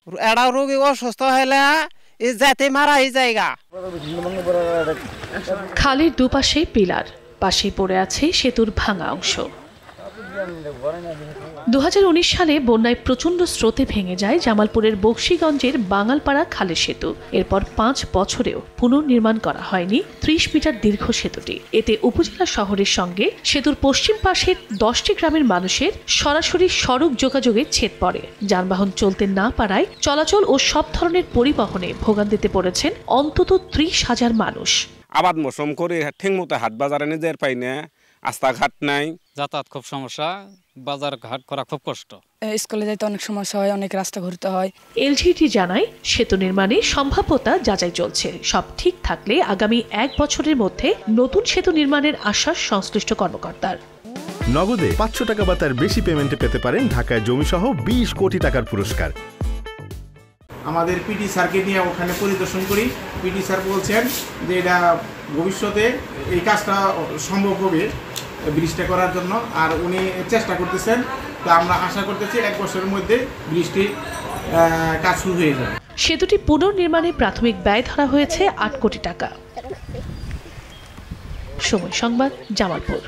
এড়া রোগী অসুস্থ হলে যাতে মারা এই জায়গা। খালের দুপাশে পিলার, পাশে পড়ে আছে সেতুর ভাঙা অংশ। 2019 সালে বন্যায় প্রচণ্ড স্রোতে ভেঙে যায় জামালপুরের বকশীগঞ্জের বাঙালপাড়া খালের সেতু। এরপর 5 বছরেও পুনর্নির্মাণ করা হয়নি 30 মিটার দীর্ঘ সেতুটি। এতে উপজেলা শহরের সঙ্গে সেতুর পশ্চিম পাশের 10টি গ্রামের মানুষের সরাসরি সড়ক যোগাযোগে ছেদ পড়ে। যানবাহন চলতে না পারায় চলাচল ও সব ধরনের পরিবহনে ভোগান্তিতে পড়েছেন অন্তত 30,000 মানুষ। আবাদ মৌসুম করে ঠিক মতো হাট বাজারে নিজের পাই না, রাস্তাঘাট নাই, যাতায়াত খুব সমস্যা, বাজার ঘাট করা খুব কষ্ট। স্কুলে যাইতে অনেক সমস্যা হয়, অনেক রাস্তা ঘুরতে হয়। এলজিইডি জানায় সেতু নির্মাণে সম্ভাব্যতা যাচাই চলছে। সব ঠিক থাকলে আগামী 1 বছরের মধ্যে নতুন সেতু নির্মাণের আশ্বাস সংশ্লিষ্ট কর্মকর্তার। নগদে 500 টাকা বা তার বেশি পেমেন্টে পেতে পারেন ঢাকায় জমিসহ 20 কোটি টাকার পুরস্কার। আমাদের পিটি স্যারকে নিয়ে ওখানে পরিদর্শন করি। পিটি স্যার বলছেন যে এটা ভবিষ্যতে এই কাজটা সম্ভব হবে ব্রিজটা করার জন্য, আর উনি চেষ্টা করতেছেন। তো আমরা আশা করতেছি 1 বছরের মধ্যে ব্রিজটির কাজ শুরু হয়ে যাবে। সেতুটি পুনর্নির্মাণে প্রাথমিক ব্যয় ধরা হয়েছে 8 কোটি টাকা। সময় সংবাদ, জামালপুর।